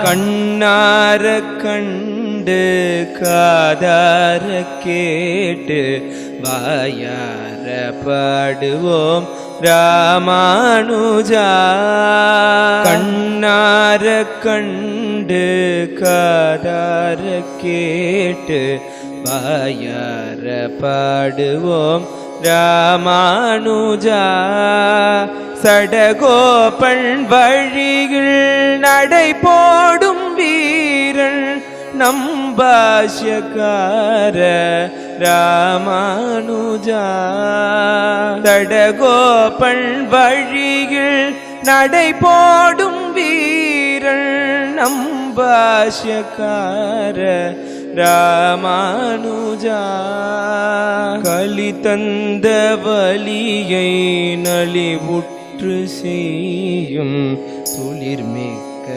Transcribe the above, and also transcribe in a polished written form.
கண்ணார கண்டு காதார கேட்டு வாயார பாடுவோம் ராமானுஜா. கண்ணார கண்டு காதார கேட்டு வாயார பாடுவோம் ராமானுஜா. சடகோபன் வழியில் நடை போடும் வீரன் நம்பாஷ்யக்கார ராமானுஜா. சடகோபன் வழியில் நடை போடும் வீரன் நம்பாஷ்யக்கார ராமானுஜா. கலி தந்த வலியை நலிவுற்று செய்யும் துளிர்மிக்க